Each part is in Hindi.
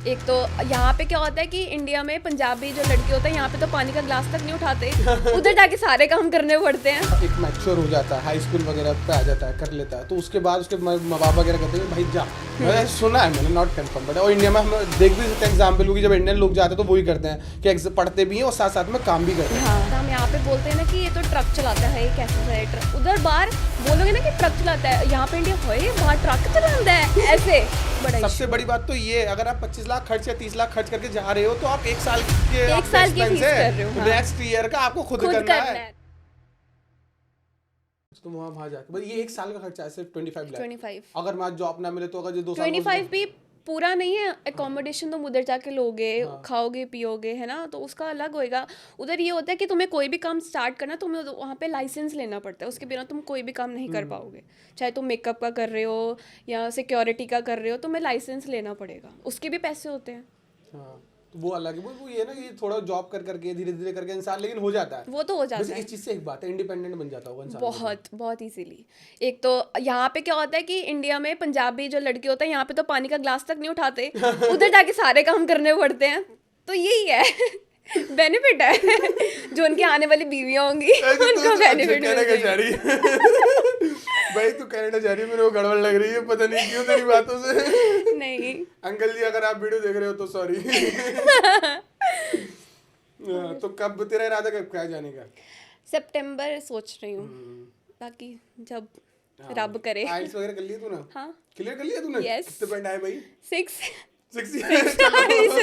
एक तो यहाँ पे क्या होता है कि इंडिया में पंजाबी जो लड़के होते हैं यहाँ पे तो पानी का ग्लास तक नहीं उठाते, उधर जाके सारे काम करने पड़ते हैं। एक मैच्योर हो जाता है, हाई स्कूल वगैरह पे आ जाता है, कर लेता है, तो उसके बाद उसके माँ बाप वगैरह कहते हैं भाई जा। मैंने सुना है, मैंने नॉट कंफर्म, बट और इंडिया में हम देख भी सकते हैं एग्जाम्पल क्योंकि जब इंडियन लोग जाते हैं तो वही करते हैं कि पढ़ते भी हैं और साथ साथ में काम भी करते हैं। हाँ, हम यहाँ पे बोलते हैं ना कि ये तो ट्रक चलाता है, ये कैसा है ट्रक। उधर बाहर बोलोगे ना कि ट्रक चलाता है, यहाँ पे इंडिया है बाहर ट्रक चलाता है, ऐसे बड़ा सबसे बड़ी बात तो ये, अगर आप 25 लाख खर्च या 30 लाख खर्च करके जा रहे हो तो आप एक साल की फीस कर रहे हो। नेक्स्ट ईयर का आपको खुद करना है। तो वहाँ जाके बस ये एक साल का खर्चा है सिर्फ 25 लाख। अगर वहाँ जॉब ना मिले तो अगर जो 2 साल 25 भी पूरा नहीं है, एकोमोडेशन तुम उधर जाके लोगे, खाओगे पियोगे, है ना, तो उसका अलग होएगा। उधर ये होता है कि तुम्हें कोई भी काम स्टार्ट करना, तुम्हें वहाँ पे लाइसेंस लेना पड़ता है, उसके बिना तुम कोई भी काम नहीं कर पाओगे। चाहे तुम मेकअप का कर रहे हो या सिक्योरिटी का कर रहे हो, तुम्हें लाइसेंस लेना पड़ेगा, उसके भी पैसे होते हैं। हाँ, तो वो अलग है। वो ये ना कि थोड़ा जॉब कर करके धीरे धीरे करके इंसान लेकिन हो जाता है, वो तो हो जाता है। इस चीज से एक बात है, इंडिपेंडेंट बन जाता होगा इंसान बहुत इजीली। एक तो यहाँ पे क्या होता है कि इंडिया में पंजाबी जो लड़के होते हैं यहाँ पे तो पानी का ग्लास तक नहीं उठाते, उधर जाके सारे काम करने पड़ते हैं। तो यही है बेनिफिट है जो उनकी आने वाली बीवियां होंगी उनको बेनिफिट मिलेगा। भाई तू कनाडा जा रही है, मेरे को गड़बड़ लग रही है, पता नहीं क्यों तेरी बातों से। नहीं अंकल जी अगर आप वीडियो देख रहे हो तो सॉरी। तो कब तेरा इरादा कब क्या जाने का? सितंबर सोच रही हूँ, बाकी जब रब करे। आइल्स वगैरह कर लिए तूने? हाँ, क्लियर कर लिया तूने? Yes. कितने पॉइंट आए भाई? 6 इससे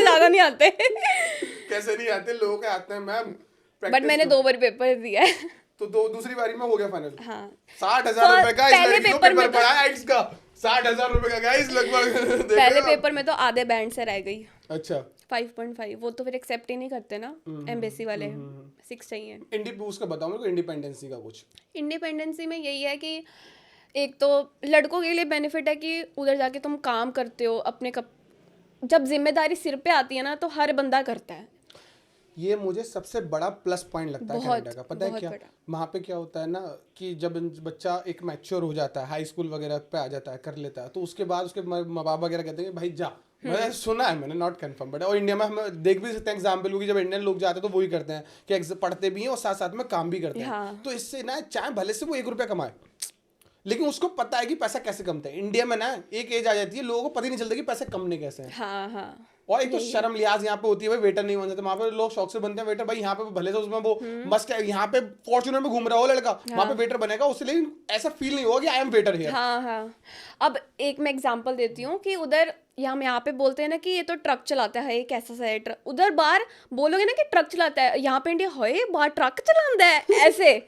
ज्यादा नहीं आते। कैसे नहीं आते, लोगों के आते हैं मैम। बट मैंने 2 बार पेपर दिया है तो दूसरी बारी में हो गया फाइनल। हाँ, 60,000 रुपए का पहले पेपर में पड़ा है आइल्स का, 60,000 रुपए का गाइस लगभग। पहले पेपर में तो आधे बैंड से रह गई। अच्छा, 5.5 वो तो फिर एक्सेप्ट ही नहीं करते ना एम्बेसी वाले, 6 चाहिए। उसका बताओ मेरे को इंडिपेंडेंसी का कुछ। इंडिपेंडेंसी में यही है कि एक तो लड़कों के लिए बेनिफिट है कि उधर जाके तुम काम करते हो अपने जब जिम्मेदारी सिर पे आती है ना तो हर बंदा करता है। ये मुझे सबसे बड़ा प्लस पॉइंट लगता है कनाडा का। पता है क्या, वहाँ पे क्या होता है ना कि जब बच्चा एक मैच्योर हो जाता है, हाई स्कूल वगैरह पे आ जाता है, कर लेता है, तो उसके बाद उसके माँ बाप वगैरह कहते हैं भाई जा। मैंने सुना है, मैंने नॉट कंफर्म, बट और इंडिया में हम देख भी सकते हैं एग्जाम्पल क्योंकि जब इंडियन लोग जाते हैं तो वही करते हैं कि पढ़ते भी हैं और साथ साथ में काम भी करते हैं। तो इससे ना चाहे भले से वो 1 रुपया कमाए, लेकिन उसको पता है कि पैसा कैसे कमता है। इंडिया में ना एक एज आ जाती है, लोगों को पता ही नहीं चलता कि पैसे कमने कैसे हैं। हाँ हाँ। और एक तो शर्म लिहाज यहाँ पे होती है, भाई वेटर नहीं बन जाते वहाँ पे, लोग शौक से बनते हैं वेटर। भाई यहाँ पे भले से उसमें वो मस्त है, यहाँ पे फॉर्च्यूनर में घूम रहा हो लड़का, वहाँ पे वेटर बनेगा उससे, लेकिन ऐसा फील नहीं होगा कि आई एम वेटर हियर। हाँ हाँ। अब एक मैं एग्जांपल देती हूँ कि उधर यहाँ पे बोलते हैं ना कि ये तो ट्रक चलाता है, ये कैसा सा है ट्रक। उधर बाहर बोलोगे ना कि ट्रक चलाता है, यहाँ पे इंडिया है बाहर ट्रक चलाता है, ऐसे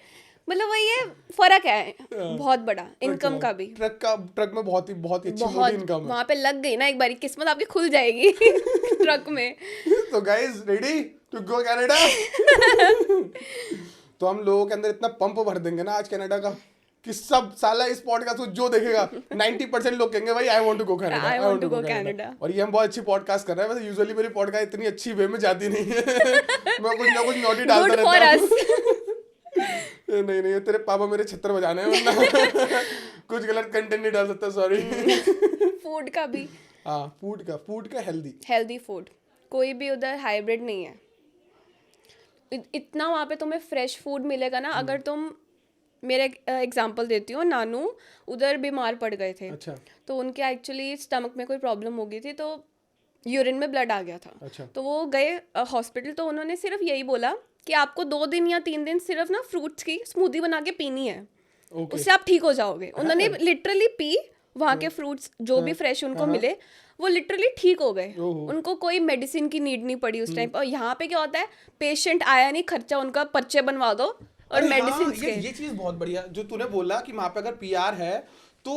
मतलब वही है, फर्क है बहुत बड़ा इनकम का भी। ट्रक में बहुत ही अच्छी मोटी इनकम है। वहाँ पे लग गई ना एक बारी किस्मत आपकी खुल जाएगी ट्रक में। तो guys ready to go Canada? तो हम लोगों के अंदर इतना पंप भर देंगे ना आज कनाडा का कि सब साला इस पॉडकास्ट को जो देखेगा 90% लोग कहेंगे भाई I want to go Canada, I want to go Canada. और ये हम बहुत अच्छी पॉडकास्ट कर रहे हैं। वैसे यूजुअली मेरी पॉडकास्ट इतनी अच्छी वे में जाती नहीं है। मैं कुछ ना कुछ नोटी डालता रहता हूं। नहीं तेरे पापा मेरे छत्तर बजाने हैं वरना कुछ गलत कंटेंट नहीं डाल सकता, सॉरी। फूड का भी, हाँ फूड का हेल्दी फूड, कोई भी उधर हाइब्रिड नहीं है। इतना वहाँ पे तुम्हें फ्रेश फूड मिलेगा ना। अगर तुम, मेरे एग्जांपल देती हूँ, नानू उधर बीमार पड़ गए थे। अच्छा। तो उनके एक्चुअली स्टमक में कोई प्रॉब्लम हो गई थी, तो यूरिन में ब्लड आ गया था। अच्छा। तो वो गए हॉस्पिटल, तो उन्होंने सिर्फ यही बोला कि आपको 2 दिन या 3 दिन सिर्फ ना फ्रूट्स की स्मूदी बना के पीनी है, उससे आप ठीक हो जाओगे। उन्होंने लिटरली पी, वहाँ के फ्रूट्स जो भी फ्रेश उनको मिले वो लिटरली ठीक हो गए, उनको कोई मेडिसिन की नीड नहीं पड़ी उस टाइम। और यहाँ पे क्या होता है, पेशेंट आया नहीं, खर्चा उनका पर्चे बनवा दो और मेडिसिन के। ये चीज बहुत बढ़िया जो तूने बोला कि वहाँ पे अगर पीआर है तो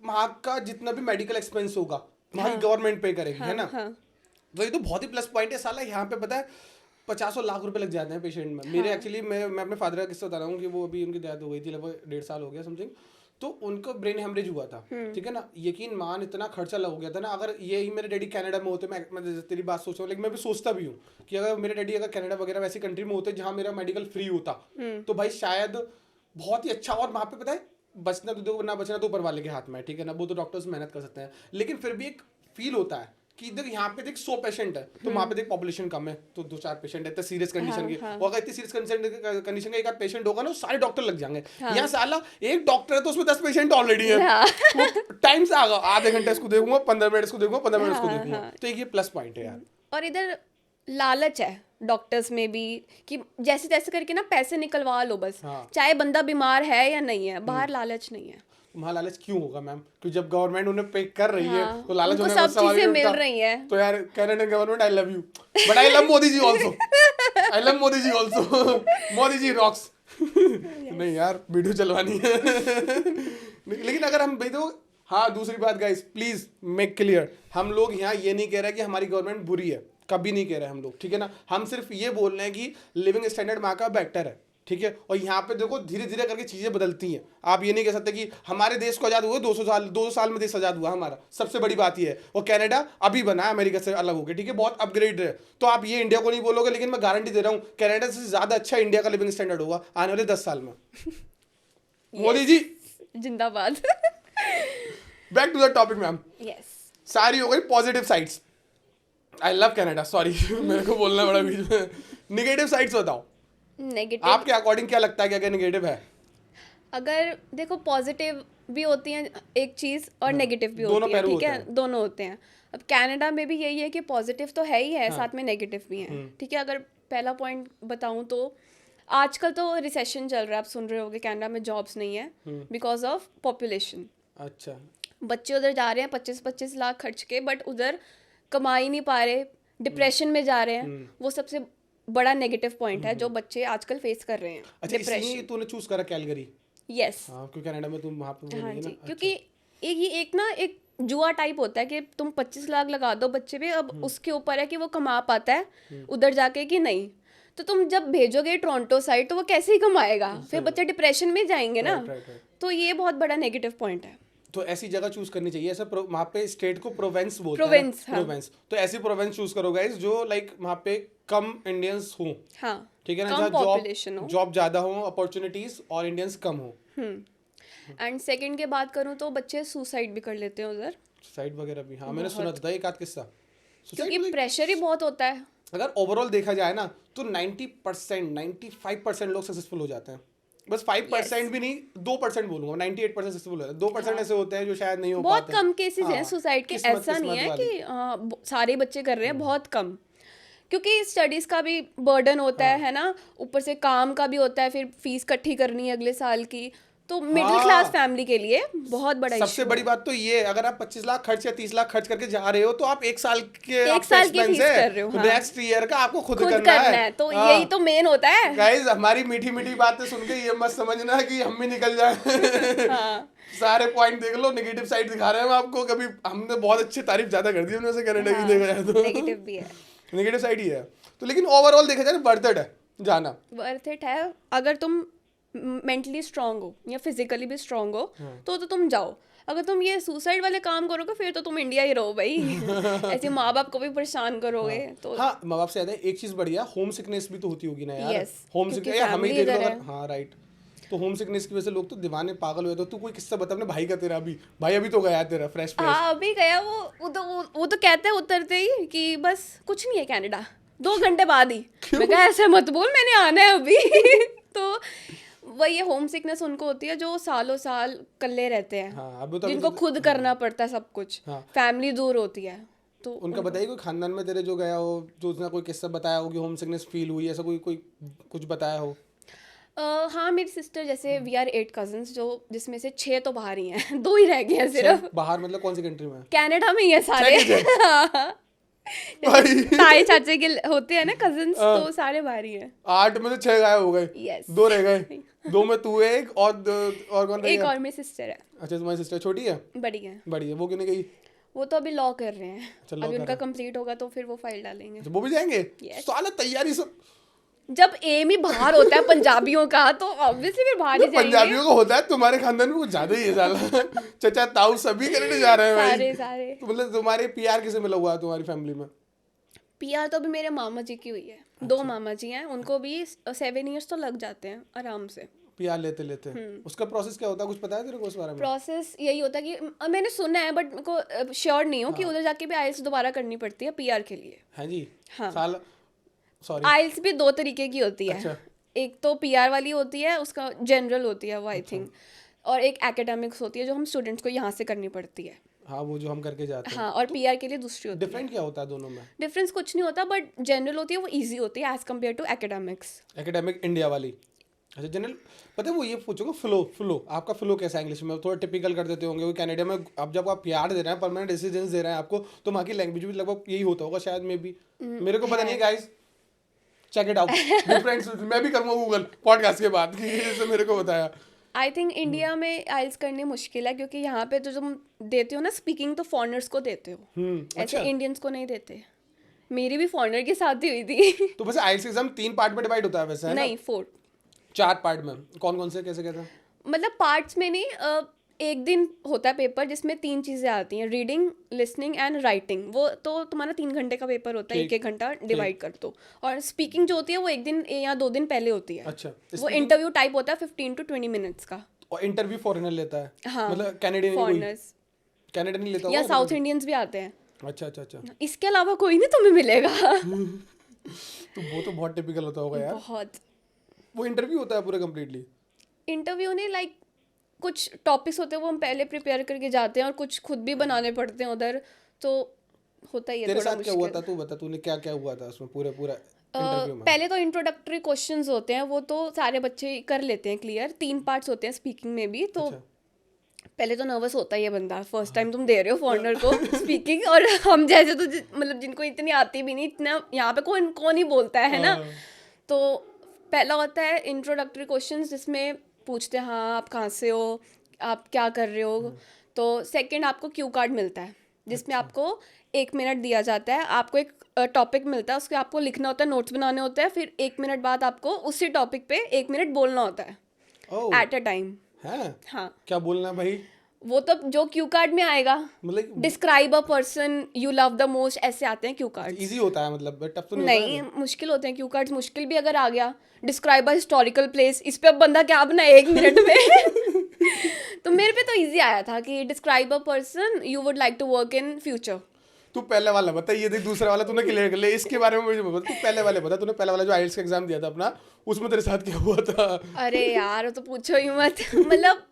वहाँ का जितना भी मेडिकल एक्सपेंस होगा वहाँ गवर्नमेंट पे करेगी, है ना। तो ये तो बहुत ही प्लस पॉइंट है साला। यहाँ पे पता है 50 लाख रुपए लग जाते हैं पेशेंट में। मेरे एक्चुअली मैं अपने फादर का किस्सा बता रहा हूँ कि वो अभी उनकी डेथ हो गई थी, लगभग 1.5 साल हो गया समथिंग। तो उनको ब्रेन हेमरेज हुआ था, ठीक है ना। यकीन मान इतना खर्चा लग गया था ना। अगर यही मेरे डैडी कनाडा में होते, मैं तेरी बात सोच रहा हूँ, लेकिन मैं भी सोचता भी हूँ कि अगर मेरे डैडी अगर कनाडा वगैरह वैसी कंट्री में होते जहाँ मेरा मेडिकल फ्री होता तो भाई शायद बहुत ही अच्छा। और वहाँ पे पता है बचना तो ना बचना तो ऊपर वाले के हाथ में है, ठीक है ना। वो तो डॉक्टर्स मेहनत कर सकते हैं, लेकिन फिर भी एक फील होता है कि देख यहाँ पे देख 100 पेशेंट है तो वहाँ पे देख पॉपुलेशन कम है तो 2-4 पेशेंट है इतने सीरियस कंडीशन की, और अगर इतनी सीरियस कंडीशन का एक आध पेशेंट होगा ना सारे डॉक्टर लग जाएंगे। यहाँ साला एक डॉक्टर है तो उसमें 10 पेशेंट ऑलरेडी है, टाइम से आगा आधे घंटे इसको देखूंगा, 15 मिनट इसको देखूंगा, 15 मिनट इसको देखूंगा, तो एक ये प्लस पॉइंट है यार। और इधर लालच है डॉक्टर्स में भी कि जैसे तैसे करके ना पैसे निकलवा लो बस, चाहे बंदा बीमार है या नहीं है, बाहर लालच नहीं है। वहाँ लालच क्यों होगा मैम? क्योंकि जब गवर्नमेंट उन्हें पे कर रही है तो लालच होने का सवाल ही मिल रही है। तो यार Canadian government I love you but I love Modi ji also, I love Modi ji also, Modi ji rocks. नहीं यार वीडियो चलवानी है। लेकिन अगर हम भाई तो हाँ, दूसरी बात गाइस प्लीज मेक क्लियर, हम लोग यहाँ ये नहीं कह रहे कि हमारी गवर्नमेंट बुरी है, कभी नहीं कह रहे हम लोग, ठीक है ना। हम सिर्फ ये बोल रहे हैं कि लिविंग स्टैंडर्ड वहाँ का बेटर है, ठीक है। और यहाँ पे देखो धीरे धीरे करके चीजें बदलती हैं। आप ये नहीं कह सकते कि हमारे देश को आजाद हुए 200 साल में देश आजाद हुआ हमारा, सबसे बड़ी बात ये है। और कनाडा अभी बना है अमेरिका से अलग होकर, ठीक है, बहुत अपग्रेड है। तो आप ये इंडिया को नहीं बोलोगे, लेकिन मैं गारंटी दे रहा हूँ कनाडा से ज्यादा अच्छा इंडिया का लिविंग स्टैंडर्ड होगा आने वाले 10 साल में। मोदी जी जिंदाबाद। Back to the topic ma'am. Yes, सारी हो गई positive sides. I love Canada, sorry मेरे को बोलना बड़ा बीच में। निगेटिव साइड्स बताओ, नेगेटिव आपके अकॉर्डिंग क्या लगता है क्या क्या निगेटिव है? अगर देखो पॉजिटिव भी होती है एक चीज और नेगेटिव भी होती है, ठीक है, दोनों होते हैं। अब कनाडा में भी यही है कि पॉजिटिव तो है ही है, साथ में नेगेटिव भी है, ठीक है। अगर पहला पॉइंट बताऊं तो आजकल तो रिसेशन चल रहा है, आप सुन रहे होगे, कनाडा में जॉब्स नहीं है बिकॉज ऑफ पॉपुलेशन। अच्छा, बच्चे उधर जा रहे हैं 25-25 लाख खर्च के, बट उधर कमा ही नहीं पा रहे, डिप्रेशन में जा रहे हैं। वो सबसे बड़ा नेगेटिव पॉइंट है जो बच्चे आजकल फेस कर रहे हैं। अच्छा, इसलिए तूने चूज करा कैलगरी? यस, हाँ, क्योंकि कनाडा में तुम वहाँ पे हाँ ना। जी, क्योंकि एक ना एक जुआ टाइप होता है कि तुम 25 लाख लगा दो बच्चे पे, अब उसके ऊपर है कि वो कमा पाता है उधर जाके कि नहीं। तो तुम जब भेजोगे टोरंटो साइड तो वो कैसे ही कमाएगा, फिर बच्चे डिप्रेशन में जाएंगे ना। तो ये बहुत बड़ा नेगेटिव पॉइंट है। तो ऐसी जगह चूज करनी चाहिए, ऐसा वहाँ पे स्टेट को प्रोविंस बोलते हैं, प्रोविंस। तो ऐसी प्रोविंस चूज करो गाइस जो लाइक वहाँ पे कम इंडियंस हो, हाँ, ठीक है ना, जहाँ जॉब ज्यादा हो, अपॉर्चुनिटीज, और इंडियंस कम हो। एंड सेकंड की बात करूँ तो बच्चे सुसाइड भी कर लेते हैं उधर, सुसाइड वगैरह भी। हाँ, मैंने सुना था एक आध किस्सा, क्योंकि प्रेशर ही बहुत होता है। अगर ओवरऑल देखा जाए ना तो 90% 95% लोग सक्सेसफुल हो जाते हैं, बस 5% भी नहीं, 2% बोलूंगा, 98% सक्सेसफुल होते हैं। 2% ऐसे होते हैं जो शायद नहीं हो पाते, बहुत कम केसेस हैं सुसाइड के। ऐसा नहीं है कि सारे बच्चे कर रहे हैं, बहुत कम, क्योंकि स्टडीज का भी बर्डन होता है ना, ऊपर से काम का भी होता है, फिर फीस इकट्ठी करनी है अगले साल की, तो मिडिल क्लास फैमिली के लिए बहुत बड़ा सबसे बड़ी बात तो ये, अगर आप 25 लाख खर्च या 30 लाख खर्च करके जा रहे हो तो आप एक साल की फीस कर रहे हो, नेक्स्ट ईयर का आपको खुद करना है। तो यही तो मेन होता है गाइस। हमारी मीठी मीठी बातें सुन के ये मत समझना कि हम भी निकल जाए। सारे पॉइंट देख लो, नेगेटिव साइड दिखा रहे हैं हम आपको। कभी हमने बहुत अच्छी तारीफ ज्यादा कर दी हमने से कनाडा की, देखा जाए तो नेगेटिव भी है, नेगेटिव साइड ही है। तो लेकिन ओवरऑल देखा जाए वर्थ इट है जाना, वर्थ इट है। अगर तुम मेंटली स्ट्रांग हो या फिजिकली भी स्ट्रांग हो तो तुम जाओ। अगर तुम ये सुसाइड वाले काम करोगे फिर तो तुम इंडिया ही रहो भाई। ऐसे माँ बाप को भी परेशान करोगे। तो हाँ, माँ बाप से ज्यादा एक चीज बढ़िया, होम सिकनेस भी तो होती होगी ना यार। होम सिकनेस हमें ही देख लो। हाँ राइट, तो होम सिकनेस की वजह से लोग तो दीवाने पागल हुए। तो तू कोई किस्सा बता अपने भाई का, तेरा भी भाई अभी तो गया तेरा फ्रेश। हाँ अभी गया वो तो कहते हैं उतरते ही कि बस कुछ नहीं है कनाडा, 2 घंटे बाद ही। मैं कहा ऐसे मत बोल, मैंने आना है अभी। तो वही होम सिकनेस उनको होती है जो सालों साल कल्ले रहते हैं। हाँ, जिनको खुद करना पड़ता है सब कुछ। फैमिली दूर होती है तो उनका बताइए कोई खानदान में तेरे जो गया हो, जो उसने कोई किस्सा बताया हो कि होम सिकनेस फील हुई, ऐसा कोई कुछ बताया हो? हाँ, मेरी सिस्टर जैसे we are 8 cousins, जो जिसमें से 6 तो बाहर ही हैं। 2 ही रह गए हैं सिर्फ। बाहर मतलब कौन सी कंट्री में? कनाडा में ही है सारे। ताए चाचे के होते हैं ना कजिन्स, तो सारे बाहर ही हैं। 8 में से 6 गायब हो गए। यस, 2 रह गए। 2 में तू एक और कौन रह गया? एक और मेरी सिस्टर है। अच्छा, तुम्हारी सिस्टर छोटी है? बड़ी है। बड़ी है, वो क्यों नहीं गई? वो तो अभी लॉ कर रहे हैं। अभी उनका कंप्लीट होगा तो फिर वो फाइल डालेंगे। वो भी जाएंगे? साला तैयारी सब। जब एम ही बाहर होता है पंजाबियों का तो ऑब्वियसली फिर बाहर ही जाएंगे। पंजाबियों का होता है, तुम्हारे खानदान में कुछ ज्यादा ही है साला। चाचा ताऊ सभी कनाडा जा रहे हैं भाई। सारे। तो मतलब तुम्हारे पीआर किसे मिला हुआ है तुम्हारी फैमिली में? पीआर तो अभी मेरे मामा जी की हुई है। 2 मामा जी हैं, उनको भी 7 इयर्स तो लग जाते हैं आराम से। पीआर लेते लेते उसका प्रोसेस क्या होता है, कुछ पता है तेरे को उस बारे में? प्रोसेस यही होता है कि मैंने सुना है बट मेरे को श्योर नहीं हूँ कि उधर जाके भी आइल्स दोबारा करनी पड़ती है पीआर के लिए। हाँ जी। हाँ। साल सॉरी आइल्स भी 2 तरीके की होती है। अच्छा। एक तो पीआर वाली होती है, उसका जनरल होती है वो आई थिंक, और एक एकेडमिक्स होती है जो हम स्टूडेंट्स को यहाँ से करनी पड़ती है। हाँ, वो जो हम करके जाते हैं। हाँ, और पीआर के लिए दूसरी होती है। डिफरेंट क्या होता है दोनों में? डिफरेंस कुछ नहीं होता, बट जनरल होती है वो इजी होती है as compared to academics. Academic India वाली। अच्छा, जनरल पता है वो ये पूछूंगा, फ्लो आपका फ्लो कैसा है इंग्लिश में? थोड़ा टिपिकल कर देते होंगे, वो कनाडा में अब जब आप पीआर दे रहे हैं, परमानेंट रेसिडेंस दे रहे हैं आपको, तो वहाँ की लैंग्वेज भी लगभग यही होता होगा शायद, मे बी। मेरे को पता नहीं है guys, check it out. Difference मैं भी करूँगा गूगल पॉडकास्ट के बाद, जैसे मेरे को बताया। आई थिंक इंडिया में आइल्स करनी मुश्किल है क्योंकि यहाँ पे तो तुम देते हो ना स्पीकिंग, तो फॉरेनर्स को देते हो, ऐसे इंडियंस को नहीं देते। मेरी भी फॉरेनर के साथ ही हुई थी। तो वैसे आइल्स एग्जाम 3 पार्ट में डिवाइड होता है वैसे, है ना? नहीं, 4। 4 पार्ट में कौन कौन से, कैसे कहते हैं? मतलब पार्ट्स में नहीं, एक दिन होता है पेपर जिसमें 3 चीज़ें आती हैं, रीडिंग, लिसनिंग एंड राइटिंग। वो तो तुम्हारा 3 घंटे का पेपर होता है, एक घंटा डिवाइड कर दो। और स्पीकिंग जो होती है वो 1 दिन या 2 दिन पहले होती है। अच्छा, वो इंटरव्यू टाइप होता है 15 to 20 मिनट्स का। और इंटरव्यू फॉरेनर लेता है? हाँ, मतलब कैनेडियन फॉरेनर्स कैनेडा नहीं लेता या होगा? साउथ इंडियंस भी आते हैं। अच्छा। इसके अलावा कोई नहीं तुम्हें मिलेगा। तो वो तो बहुत टिपिकल होता होगा यार। बहुत। वो इंटरव्यू होता है पूरा कंप्लीटली? इंटरव्यू ने लाइक कुछ टॉपिक्स होते हैं वो हम पहले प्रिपेयर करके जाते हैं और कुछ खुद भी बनाने पड़ते हैं उधर, तो होता ही है तेरे थोड़ा साथ क्या हुआ मुश्किल। था, तू बता, तूने क्या क्या हुआ था उसमें पूरा इंटरव्यू में? पहले तो इंट्रोडक्टरी क्वेश्चंस होते हैं, वो तो सारे बच्चे कर लेते हैं क्लियर। 3 पार्ट्स होते हैं स्पीकिंग में भी, तो अच्छा। पहले तो नर्वस होता ही है बंदा, फर्स्ट टाइम तुम दे रहे हो फॉरेनर को स्पीकिंग, और हम जैसे तो मतलब जिनको इतनी आती भी नहीं, इतना यहाँ पे कौन ही बोलता है ना। तो पहला होता है इंट्रोडक्टरी क्वेश्चंस जिसमें पूछते हैं हाँ आप कहाँ से हो, आप क्या कर रहे हो। तो सेकंड आपको क्यू कार्ड मिलता है जिसमें आपको 1 मिनट दिया जाता है, आपको एक टॉपिक मिलता है, उसके आपको लिखना होता है, नोट्स बनाने होते हैं, फिर 1 मिनट बाद आपको उसी टॉपिक पे 1 मिनट बोलना होता है एट अ टाइम। हाँ, क्या बोलना है भाई? वो तो जो क्यू कार्ड में आएगा, मतलब describe a person you love the most, ऐसे आते हैं क्यू कार्ड। इजी होता है मतलब, टफ तो नहीं नहीं, मुश्किल होते हैं क्यू कार्ड्स। मुश्किल भी अगर आ गया, डिस्क्राइब अ हिस्टोरिकल प्लेस, इस पे अब बंदा क्या बनाए 1 मिनट में। तो मेरे पे तो इजी आया था कि describe a person you would like to work in future. तू पहले वाला बता, ये देख दूसरा वाला तूने क्लियर कर लिया, इसके बारे में मुझे बता। तू पहले वाले बता, तूने पहले वाला जो आइल्स का एग्जाम दिया था अपना, उसमें तेरे साथ क्या हुआ था? अरे यार, वो तो पूछो ही मत। मतलब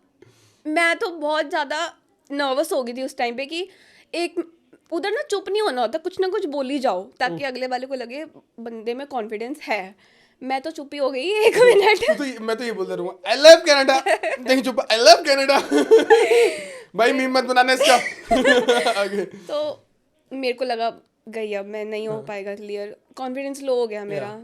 मैं तो बहुत ज़्यादा नर्वस हो गई थी उस टाइम पे कि एक उधर ना चुप नहीं होना होता, कुछ ना कुछ बोल ही जाओ ताकि अगले वाले को लगे बंदे में कॉन्फिडेंस है। मैं तो चुप ही हो गई 1 मिनट। मैं तो ये बोलता रहूंगा, आई लव कनाडा। नहीं चुप, आई लव कनाडा। भाई मीम मत बनाना इसका। आगे तो मेरे को लगा गई अब मैं नहीं हो पाएगा क्लियर, कॉन्फिडेंस लो हो गया मेरा,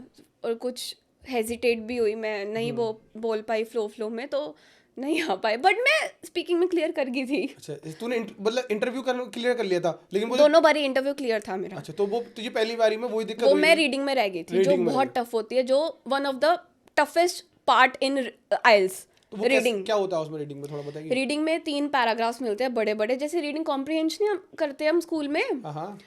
और कुछ हेजिटेट भी हुई, मैं नहीं बोल पाई फ्लो में, तो नहीं आ पाए, बट मैं स्पीकिंग में क्लियर कर गई थी। अच्छा, तूने मतलब इंटरव्यू क्लियर कर लिया था, लेकिन वो दोनों बारी इंटरव्यू क्लियर था मेरा। अच्छा, तो वो तुझे पहली बारी में वही दिक्कत वो हुई? मैं रीडिंग में रह गई थी, जो Reading में बहुत टफ होती है, जो one of the toughest part in आइल्स। तो वो रीडिंग क्या होता है उसमें, रीडिंग में थोड़ा बताइए। रीडिंग में 3 पैराग्राफ्स मिलते हैं बड़े बड़े, जैसे रीडिंग कॉम्प्रिहेंशन हम करते हैं हम स्कूल में, हाँ,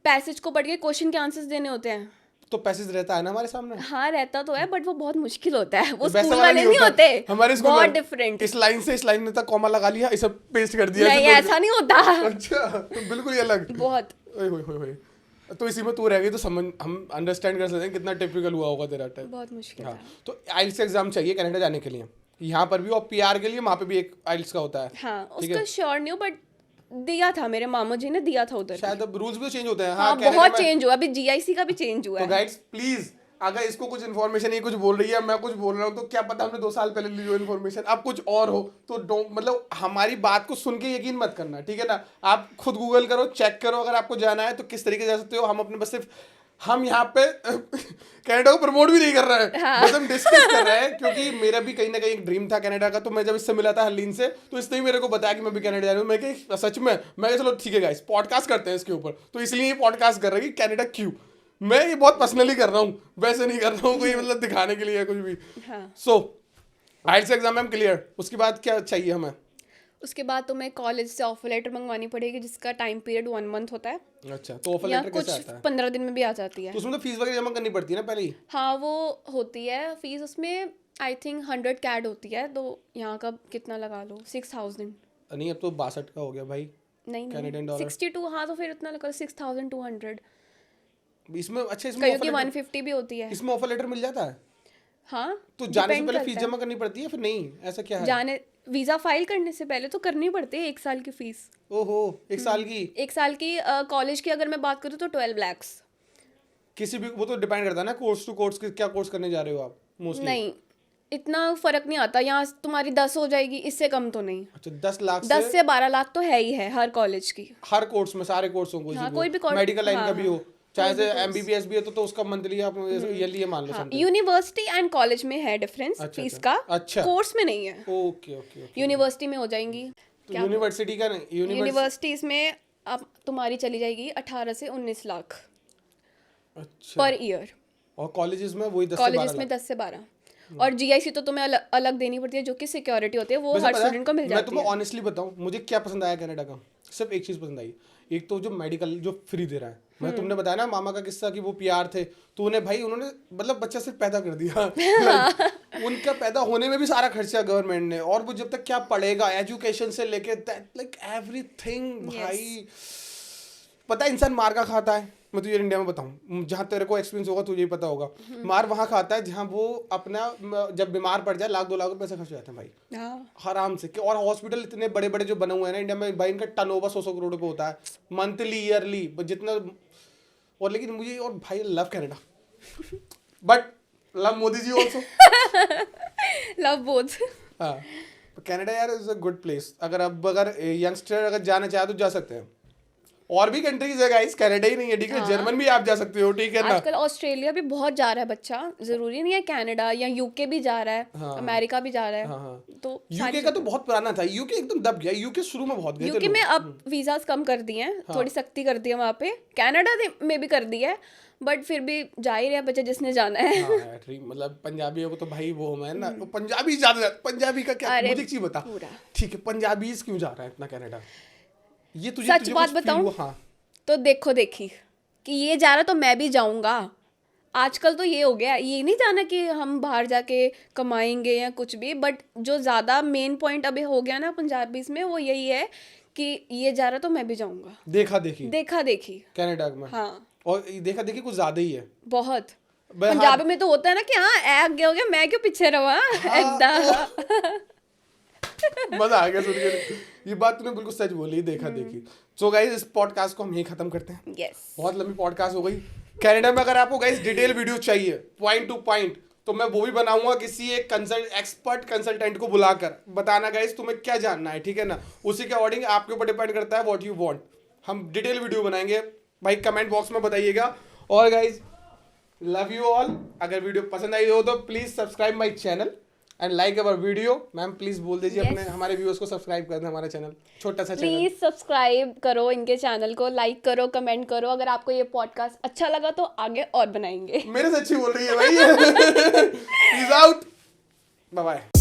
पैसेज को पढ़ के क्वेश्चन के आंसर्स देने होते हैं। तो पैसेज रहता है ना हमारे सामने? हाँ, रहता तो है, बट वो बहुत मुश्किल होता है, वो वैसा स्कूल वाला वाले नहीं होते, हमारे स्कूल बहुत में डिफरेंट। इस लाइन से इस लाइन में तक कॉमा लगा लिया, इसे पेस्ट कर दिया। नहीं, ऐसा नहीं होता। अच्छा, तो बिल्कुल ही अलग। बहुत। ओए होए होए होए। तो इसी में तू रह गई, तो समझ हम अंडरस्टैंड कर सकते हैं कितना टिपिकल हुआ होगा तेरा टाइम। बहुत मुश्किल हाँ, था। तो आइल्स का एग्जाम चाहिए कनाडा जाने के लिए, यहाँ पर भी और पीआर के लिए वहाँ पे भी एक आइल्स का होता है। हाँ, उसका श्योर नहीं हूँ, बट दिया था, मेरे मामा जी ने दिया था उधर। शायद अब रूल्स भी चेंज होते हैं। हाँ, बहुत चेंज हुआ, अभी जीआईसी का भी चेंज हुआ तो है। गाइड्स प्लीज, अगर इसको कुछ इन्फॉर्मेशन ये कुछ बोल रही है, मैं कुछ बोल रहा हूँ, तो क्या पता हमने 2 साल पहले ली हो इन्फॉर्मेशन, अब कुछ और हो, तो मतलब हमारी बात को सुन के यकीन मत करना, ठीक है ना। आप खुद गूगल करो, चेक करो, अगर आपको जाना है तो किस तरीके से जा सकते हो। हम अपने बस सिर्फ हम यहाँ पे कनाडा को प्रमोट भी नहीं कर रहे हैं, हाँ। बस हम डिस्कस कर रहे हैं, क्योंकि मेरा भी कहीं ना कहीं एक ड्रीम था कनाडा का। तो मैं जब इससे मिला था हरलीन से, तो इसने ही मेरे को बताया कि मैं भी कनाडा जा रहा हूँ। मैं कि सच में, मैं चलो ठीक है गाइस, पॉडकास्ट करते हैं इसके ऊपर, तो इसलिए ये पॉडकास्ट कर रहे हैं कि कनाडा क्यों। मैं ये बहुत पर्सनली कर रहा हूँ, वैसे नहीं कर रहा हूँ कोई मतलब दिखाने के लिए कुछ भी। सो आइल्स एग्जाम में हम क्लियर, उसके बाद क्या चाहिए हमें? उसके बाद तुम्हें कॉलेज से ऑफर लेटर मंगवानी पड़ेगी, जिसका टाइम पीरियड 1 मंथ होता है, अच्छा, तो ऑफर या लेटर कुछ कैसे आता है? 15 दिन में भी आ जाती है। तो उसमें तो फीस वगैरह जमा करनी पड़ती है ना पहले ही? हाँ, वो होती है फीस, उसमें आई थिंक 100 कैड होती है, तो यहाँ का कितना लगा लो 6000। नहीं अब तो 62 का हो गया भाई नहीं कैनेडियन नहीं डॉलर। 62, हाँ तो फिर उतना लगा 6200। इसमें अच्छा इसमें कईयों ऑफर की लेटर 150 भी होती है। इसमें ऑफर लेटर मिल जाता है? हाँ तो जाने से depend पहले करता फीस है। जमा करनी पड़ती है फिर नहीं, ऐसा क्या है? जाने वीज़ा फाइल करने से पहले तो करनी पड़ती है 1 साल की फीस। ओहो, 1 साल की? 1 साल की कॉलेज की अगर मैं बात करूँ तो 12 lakhs। किसी भी वो तो डिपेंड करता है ना कोर्स टू कोर्स, क्या कोर्स करने जा रहे हो आप मोस्टली? नहीं इतना फर्क नहीं आता, यहाँ तुम्हारी 10 हो जाएगी, इससे कम तो नहीं। अच्छा 10 लाख 10 से 12 लाख तो है ही है हर कॉलेज की। हर कोर्स में, सारे कोर्सों को, हाँ, कोई भी कोर्स, मेडिकल लाइन हाँ, का भी हो, चाहे से कोई भी एमबीबीएस भी है तो उसका मंथली आप ईयरली मान लो समथिंग। यूनिवर्सिटी एंड कॉलेज में है डिफरेंस अच्छा, फीस अच्छा। का। अच्छा। कोर्स में नहीं है। Okay okay okay. यूनिवर्सिटी में हो जाएंगी। तो यूनिवर्सिटी का नहीं, यूनिवर्सिटीज में अब तुम्हारी चली जाएगी 18 से 19 लाख अच्छा। Per year. और कॉलेजेस में वही 10 से 12 कॉलेजेस में 10 से 12। और जीआईसी तो तुम्हें अलग देनी पड़ती है, जो कि सिक्योरिटी होती है, वो वैसे हर पता है, स्टूडेंट को मिल मैं जाती तुम्हें है। ऑनेस्टली बताऊं मुझे क्या पसंद आया कनाडा का, सिर्फ एक चीज पसंद आई। एक तो जो मेडिकल जो फ्री दे रहा है, मैं तुमने बताया ना मामा का किस्सा कि वो पीआर थे, तो उन्हें भाई उन्होंने मतलब बच्चा सिर्फ पैदा कर दिया like, उनका पैदा होने में भी सारा खर्चा गवर्नमेंट ने, और वो जब तक क्या पढ़ेगा एजुकेशन से लेके लाइक एवरीथिंग भाई। पता है इंसान मार का खाता है, मैं तुझे इंडिया में बताऊं, जहाँ तेरे को एक्सपीरियंस होगा तुझे ही पता होगा, मार वहाँ खाता है जहाँ वो अपना जब बीमार पड़ जाए 1-2 लाख रुपए से खर्च हो जाते हैं भाई आराम से। और हॉस्पिटल इतने बड़े बड़े जो बने हुए हैं ना इंडिया में भाई, इनका टर्नओवर 100 करोड़ रुपए होता है मंथली ईयरली जितना। और लेकिन मुझे और भाई love Canada but love Modi ji also love both. हाँ कनाडा यार इज अ गुड प्लेस। अगर यंगस्टर अगर जाना चाहे तो जा सकते हैं। और भी कंट्रीज है गाइस, कनाडा ही नहीं है, ठीक है? जर्मन भी आप जा सकते हो, ठीक है ना? आजकल ऑस्ट्रेलिया भी बहुत जा रहा है बच्चा, जरूरी नहीं है कनाडा, या यूके भी जा रहा है, अमेरिका भी जा रहा है। हाँ। तो यूके का तो बहुत पुराना था, यूके एकदम दब गया, यूके शुरू में बहुत गए थे यूके में अब वीजास कम कर दिए हैं, थोड़ी सख्ती कर दी है वहाँ पे। कनाडा में भी कर दी है, बट फिर भी जा ही रहा बच्चा जिसने जाना है। मतलब पंजाबियों को तो भाई वो है ना, तो पंजाबी ज्यादा, पंजाबी का क्या, मुझे एक चीज बता, ठीक है पंजाबी क्यों जा रहा है इतना कनाडा? ये तुझे सच बात बताऊं तो देखो देखी कि ये जा रहा तो मैं भी जाऊंगा। आजकल तो ये हो गया, ये नहीं जाना कि हम बाहर जाके कमाएंगे या कुछ भी, बट जो ज़्यादा मेन पॉइंट अभी हो गया ना पंजाबीज में, वो यही है कि ये जा रहा तो मैं भी जाऊंगा। देखा देखी कनाडा में। हाँ, और देखा देखी कुछ ज्यादा ही है बहुत। पंजाबी में तो होता है ना कि हाँ आगे हो गया, मैं क्यों पीछे रहा। मजा आ गया सुन के, ये बात तूने बिल्कुल सच बोली, देखा देखी। सो गाइस इस पॉडकास्ट को हम यहीं खत्म करते हैं। बहुत लंबी पॉडकास्ट हो गई। कनाडा में अगर आपको गाइस डिटेल वीडियो चाहिए पॉइंट टू पॉइंट, तो मैं वो भी बनाऊंगा किसी एक एक्सपर्ट कंसल्टेंट को बुलाकर। बताना गाइस तुम्हें क्या जानना है, ठीक है ना? उसी के अकॉर्डिंग आपके ऊपर डिपेंड करता है व्हाट यू वांट। हम डिटेल वीडियो बनाएंगे भाई, कमेंट बॉक्स में बताइएगा। और गाइस लव यू ऑल। अगर वीडियो पसंद आई हो तो please subscribe my channel and like our video. Ma'am please बोल दीजिए अपने हमारे व्यूअर्स को सब्सक्राइब कर दें हमारा चैनल, छोटा सा चैनल। प्लीज सब्सक्राइब करो इनके चैनल को, लाइक करो, कमेंट करो। अगर आपको ये पॉडकास्ट अच्छा लगा तो आगे और बनाएंगे। मेरे से अच्छी बोल रही है भाई। Please out, bye bye.